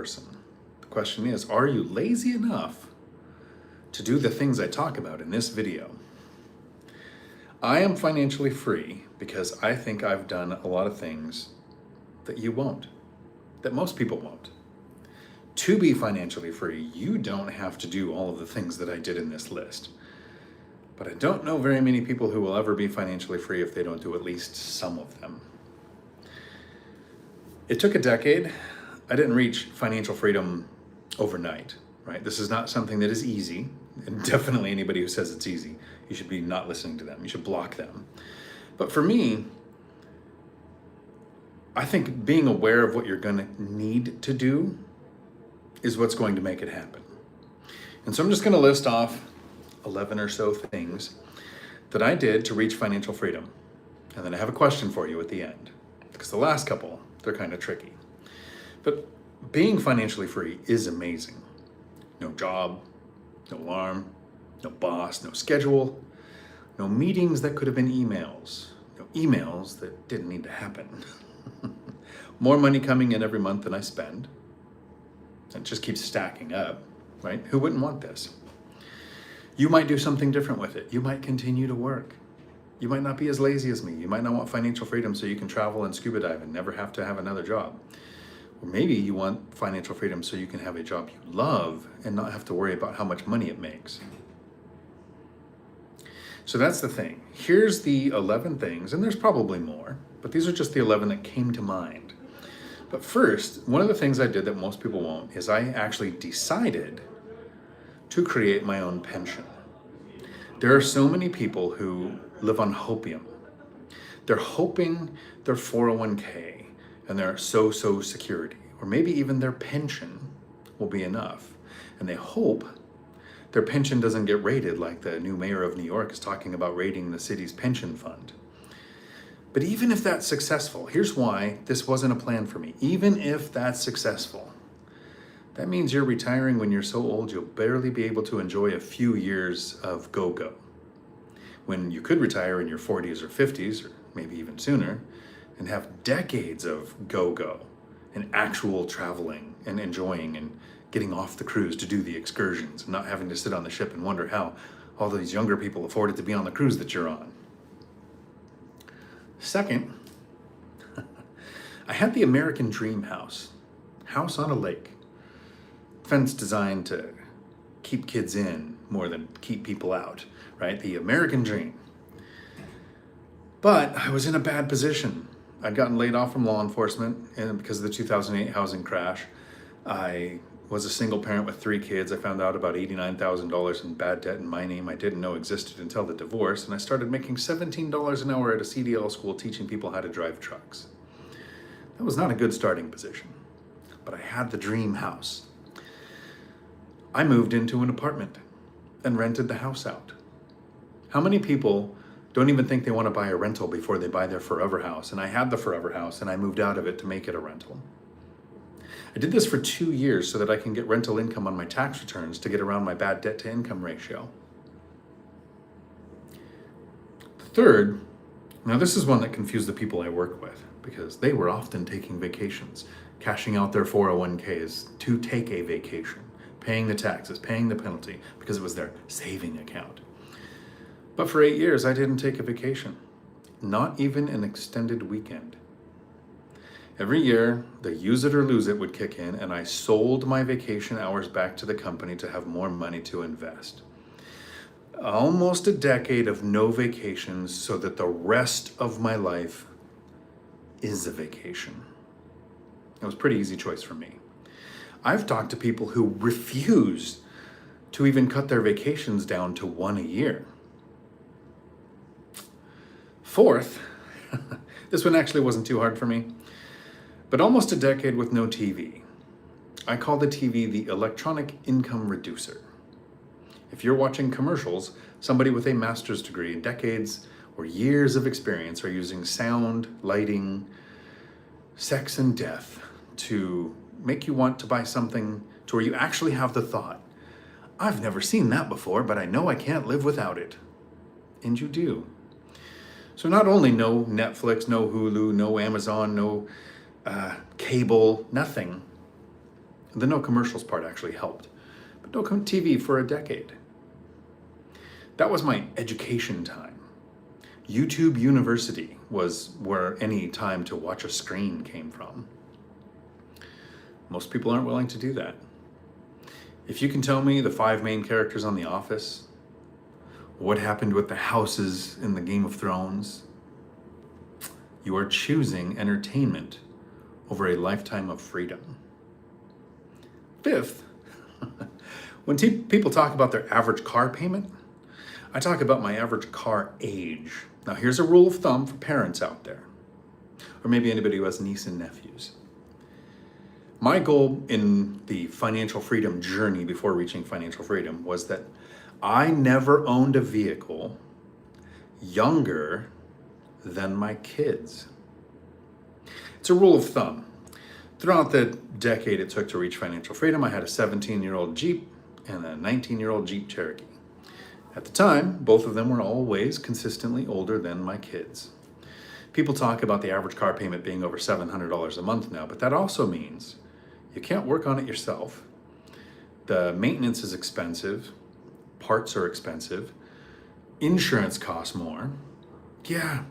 person. The question is, are you lazy enough to do the things I talk about in this video? I am financially free because I think I've done a lot of things that you won't, that most people won't. To be financially free, you don't have to do all of the things that I did in this list. But I don't know very many people who will ever be financially free if they don't do at least some of them. It took a decade. I didn't reach financial freedom overnight, right? This is not something that is easy. And definitely anybody who says it's easy, you should be not listening to them. You should block them. But for me, I think being aware of what you're going to need to do is what's going to make it happen. And so I'm just going to list off 11 or so things that I did to reach financial freedom. And then I have a question for you at the end, because the last couple, they're kind of tricky. But being financially free is amazing. No job, no alarm, no boss, no schedule, no meetings that could have been emails, no emails that didn't need to happen. More money coming in every month than I spend. It just keeps stacking up, right? Who wouldn't want this? You might do something different with it. You might continue to work. You might not be as lazy as me. You might not want financial freedom so you can travel and scuba dive and never have to have another job. Or maybe you want financial freedom so you can have a job you love and not have to worry about how much money it makes. So that's the thing. Here's the 11 things, and there's probably more, but these are just the 11 that came to mind. But first, one of the things I did that most people won't is I actually decided to create my own pension. There are so many people who live on hopium. They're hoping their 401k and their Social Security, or maybe even their pension, will be enough. And they hope their pension doesn't get raided like the new mayor of New York is talking about raiding the city's pension fund. But even if that's successful, here's why this wasn't a plan for me. Even if that's successful, that means you're retiring when you're so old you'll barely be able to enjoy a few years of go-go. When you could retire in your 40s or 50s, or maybe even sooner, and have decades of go-go and actual traveling and enjoying and getting off the cruise to do the excursions and not having to sit on the ship and wonder how all these younger people afforded to be on the cruise that you're on. Second, I had the American dream house on a lake. Fence designed to keep kids in more than keep people out, right? The American dream. But I was in a bad position. I'd gotten laid off from law enforcement and because of the 2008 housing crash. I was a single parent with 3 kids. I found out about $89,000 in bad debt in my name I didn't know existed until the divorce, and I started making $17 an hour at a CDL school teaching people how to drive trucks. That was not a good starting position, but I had the dream house. I moved into an apartment and rented the house out. How many people don't even think they want to buy a rental before they buy their forever house? And I had the forever house and I moved out of it to make it a rental. I did this for 2 years so that I can get rental income on my tax returns to get around my bad debt to income ratio. The third, now this is one that confused the people I work with because they were often taking vacations, cashing out their 401ks to take a vacation, paying the taxes, paying the penalty because it was their saving account. But for 8 years, I didn't take a vacation, not even an extended weekend. Every year, the use it or lose it would kick in, and I sold my vacation hours back to the company to have more money to invest. Almost a decade of no vacations so that the rest of my life is a vacation. It was a pretty easy choice for me. I've talked to people who refuse to even cut their vacations down to 1 a year. Fourth, this one actually wasn't too hard for me, but almost a decade with no TV. I call the TV the electronic income reducer. If you're watching commercials, somebody with a master's degree, decades or years of experience are using sound, lighting, sex, and death to make you want to buy something to where you actually have the thought, I've never seen that before, but I know I can't live without it. And you do. So not only no Netflix, no Hulu, no Amazon, no cable, nothing. The no commercials part actually helped. But no TV for a decade. That was my education time. YouTube University was where any time to watch a screen came from. Most people aren't willing to do that. If you can tell me the 5 main characters on The Office, what happened with the houses in the Game of Thrones, you are choosing entertainment over a lifetime of freedom. 5th, when people talk about their average car payment, I talk about my average car age. Now here's a rule of thumb for parents out there, or maybe anybody who has nieces and nephews. My goal in the financial freedom journey before reaching financial freedom was that I never owned a vehicle younger than my kids. It's a rule of thumb. Throughout the decade it took to reach financial freedom, I had a 17-year-old Jeep and a 19-year-old Jeep Cherokee. At the time, both of them were always consistently older than my kids. People talk about the average car payment being over $700 a month now, but that also means you can't work on it yourself. The maintenance is expensive, parts are expensive, insurance costs more. Yeah,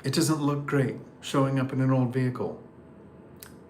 it doesn't look great showing up in an old vehicle,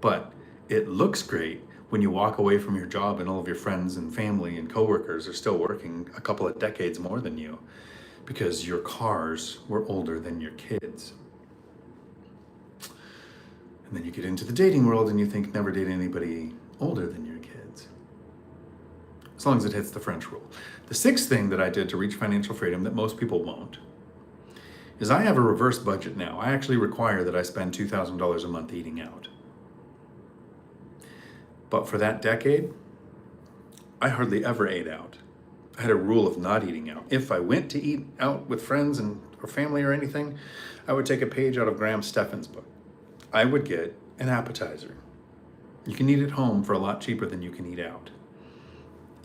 but it looks great when you walk away from your job and all of your friends and family and coworkers are still working a couple of decades more than you because your cars were older than your kids. And then you get into the dating world and you think never date anybody older than your kids. As long as it hits the French rule. The 6th thing that I did to reach financial freedom that most people won't is I have a reverse budget now. I actually require that I spend $2,000 a month eating out. But for that decade, I hardly ever ate out. I had a rule of not eating out. If I went to eat out with friends or family or anything, I would take a page out of Graham Stephan's book. I would get an appetizer. You can eat at home for a lot cheaper than you can eat out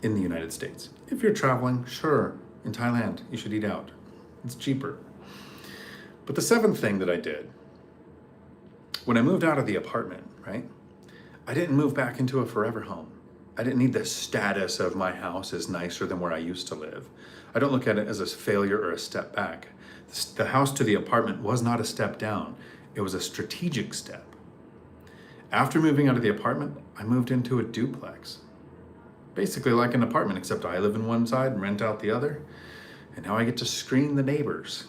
in the United States. If you're traveling, sure, in Thailand, you should eat out. It's cheaper. But the 7th thing that I did, when I moved out of the apartment, right? I didn't move back into a forever home. I didn't need the status of my house is nicer than where I used to live. I don't look at it as a failure or a step back. The house to the apartment was not a step down. It was a strategic step. After moving out of the apartment, I moved into a duplex. Basically like an apartment, except I live in one side and rent out the other. And now I get to screen the neighbors.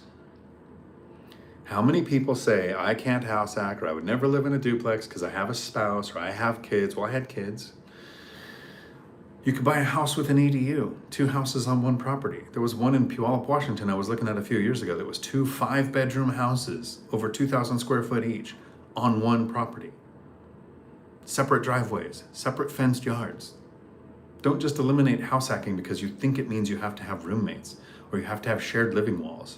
How many people say, I can't house hack, or I would never live in a duplex because I have a spouse, or I have kids? Well, I had kids. You could buy a house with an ADU, 2 houses on one property. There was one in Puyallup, Washington I was looking at a few years ago that was 2 5-bedroom houses, over 2,000 square foot each, on one property. Separate driveways, separate fenced yards. Don't just eliminate house hacking because you think it means you have to have roommates or you have to have shared living walls.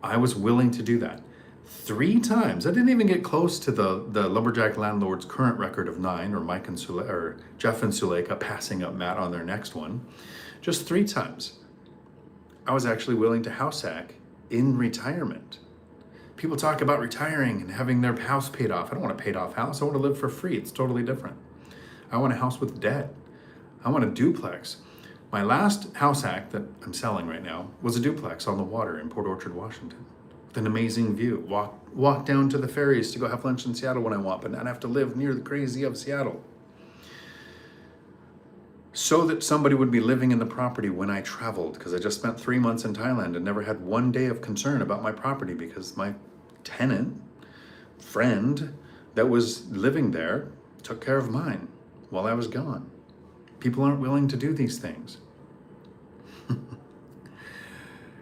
I was willing to do that 3 times. I didn't even get close to the lumberjack landlord's current record of 9, or Mike and or Jeff and Suleika passing up Matt on their next one. Just 3 times. I was actually willing to house hack in retirement. People talk about retiring and having their house paid off. I don't want a paid off house. I want to live for free. It's totally different. I want a house with debt. I want a duplex. My last house hack that I'm selling right now was a duplex on the water in Port Orchard, Washington, with an amazing view. Walk down to the ferries to go have lunch in Seattle when I want, but not have to live near the crazy of Seattle. So that somebody would be living in the property when I traveled, because I just spent 3 months in Thailand and never had one day of concern about my property because my tenant friend that was living there took care of mine while I was gone. People aren't willing to do these things.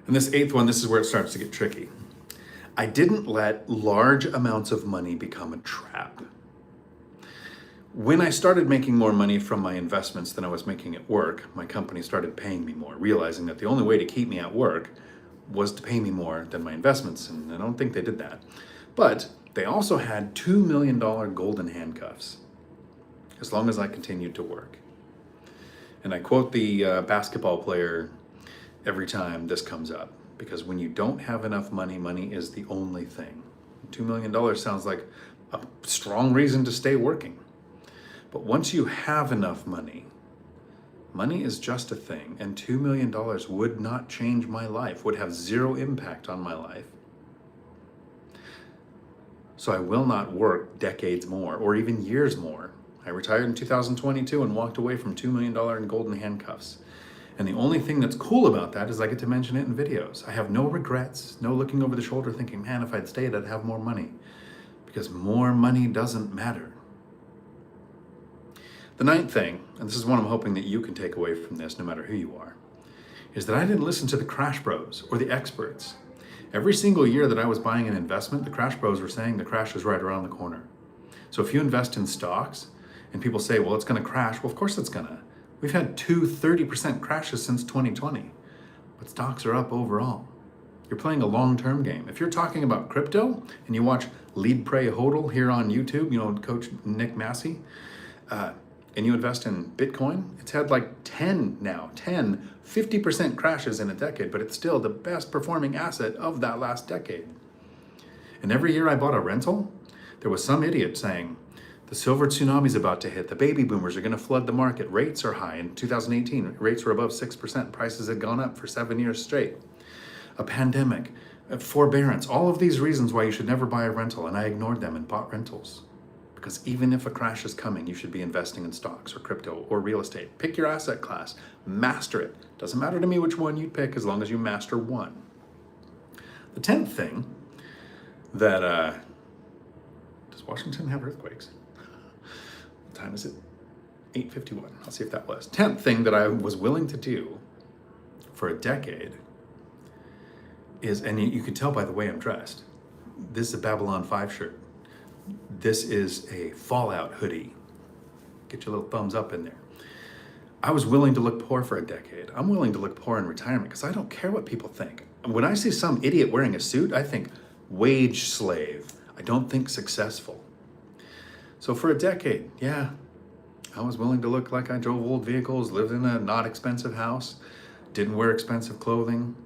And this 8th one, this is where it starts to get tricky. I didn't let large amounts of money become a trap. When I started making more money from my investments than I was making at work, my company started paying me more, realizing that the only way to keep me at work was to pay me more than my investments, and I don't think they did that. But they also had $2 million golden handcuffs, as long as I continued to work. And I quote the basketball player every time this comes up, because when you don't have enough money, money is the only thing. $2 million sounds like a strong reason to stay working. But once you have enough money, money is just a thing, and $2 million would not change my life, would have zero impact on my life. So I will not work decades more or even years more. I retired in 2022 and walked away from $2 million in golden handcuffs. And the only thing that's cool about that is I get to mention it in videos. I have no regrets, no looking over the shoulder thinking, man, if I'd stayed, I'd have more money. Because more money doesn't matter. The ninth thing, and this is one I'm hoping that you can take away from this, no matter who you are, is that I didn't listen to the crash bros or the experts. Every single year that I was buying an investment, the crash bros were saying the crash is right around the corner. So if you invest in stocks and people say, well, it's going to crash, well, of course it's going to. We've had 30% crashes since 2020, but stocks are up overall. You're playing a long-term game. If you're talking about crypto and you watch Lead, Pray, Hodl here on YouTube, you know, Coach Nick Massey, and you invest in Bitcoin, it's had like 50% crashes in a decade, but it's still the best performing asset of that last decade. And every year I bought a rental, there was some idiot saying, the silver tsunami's about to hit, the baby boomers are gonna flood the market, rates are high. In 2018, rates were above 6%, prices had gone up for 7 years straight. A pandemic, forbearance, all of these reasons why you should never buy a rental, and I ignored them and bought rentals. Because even if a crash is coming, you should be investing in stocks or crypto or real estate. Pick your asset class, master it. Doesn't matter to me which one you pick as long as you master one. The 10th thing that, does Washington have earthquakes? What time is it? 8:51. I'll see if that was. 10th thing that I was willing to do for a decade is, and you can tell by the way I'm dressed, this is a Babylon 5 shirt. This is a Fallout hoodie. Get your little thumbs up in there. I was willing to look poor for a decade. I'm willing to look poor in retirement because I don't care what people think. When I see some idiot wearing a suit, I think wage slave. I don't think successful. So for a decade, yeah, I was willing to look like I drove old vehicles, lived in a not expensive house, didn't wear expensive clothing.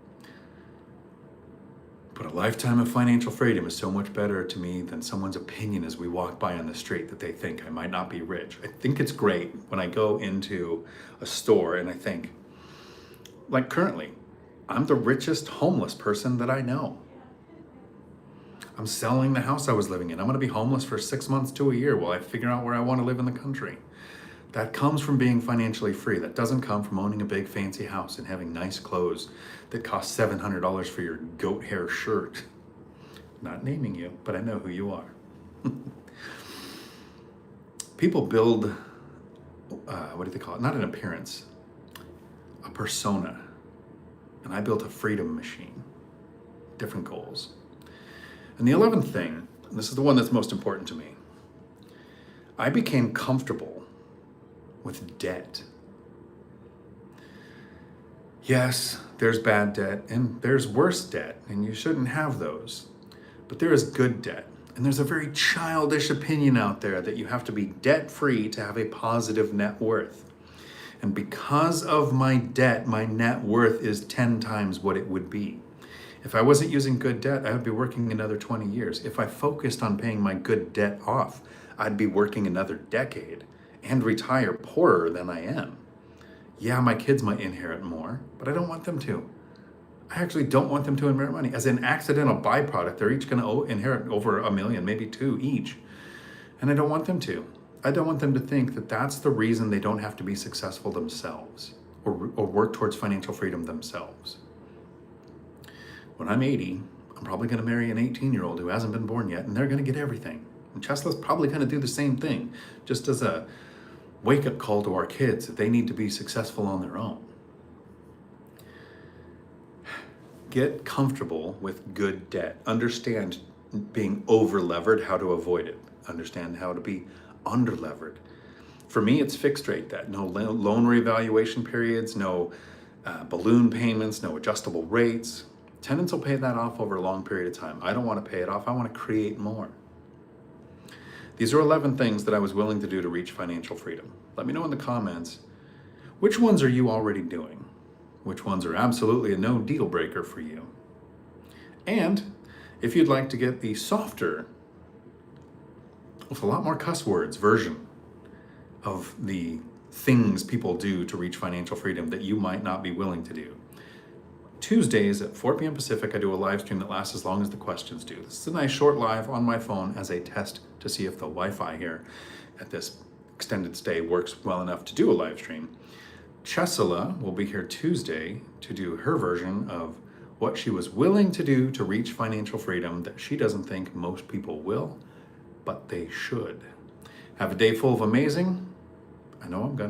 But a lifetime of financial freedom is so much better to me than someone's opinion as we walk by on the street that they think I might not be rich. I think it's great when I go into a store and I think, like currently, I'm the richest homeless person that I know. I'm selling the house I was living in. I'm gonna be homeless for 6 months to a year while I figure out where I wanna live in the country. That comes from being financially free. That doesn't come from owning a big fancy house and having nice clothes that cost $700 for your goat hair shirt. Not naming you, but I know who you are. People build, what do they call it? Not an appearance, a persona. And I built a freedom machine. Different goals. And the 11th thing, and this is the one that's most important to me, I became comfortable with debt. Yes, there's bad debt and there's worse debt, and you shouldn't have those. But there is good debt. And there's a very childish opinion out there that you have to be debt-free to have a positive net worth. And because of my debt, my net worth is 10 times what it would be. If I wasn't using good debt, I would be working another 20 years. If I focused on paying my good debt off, I'd be working another decade and retire poorer than I am. Yeah, my kids might inherit more, but I don't want them to. I actually don't want them to inherit money. As an accidental byproduct, they're each gonna inherit over $1 million, maybe 2 each. And I don't want them to. I don't want them to think that that's the reason they don't have to be successful themselves or work towards financial freedom themselves. When I'm 80, I'm probably gonna marry an 18-year-old who hasn't been born yet, and they're gonna get everything. And Tesla's probably gonna do the same thing, just as a wake-up call to our kids that they need to be successful on their own. Get comfortable with good debt. Understand being over-levered, how to avoid it. Understand how to be under-levered. For me, it's fixed rate debt. No loan reevaluation periods, no balloon payments, no adjustable rates. Tenants will pay that off over a long period of time. I don't want to pay it off. I want to create more. These are 11 things that I was willing to do to reach financial freedom. Let me know in the comments, which ones are you already doing? Which ones are absolutely a no deal breaker for you? And if you'd like to get the softer, with a lot more cuss words version of the things people do to reach financial freedom that you might not be willing to do. Tuesdays at 4 p.m. Pacific, I do a live stream that lasts as long as the questions do. This is a nice short live on my phone as a test to see if the Wi-Fi here at this extended stay works well enough to do a live stream. Chesala will be here Tuesday to do her version of what she was willing to do to reach financial freedom that she doesn't think most people will, but they should. Have a day full of amazing. I know I'm gonna.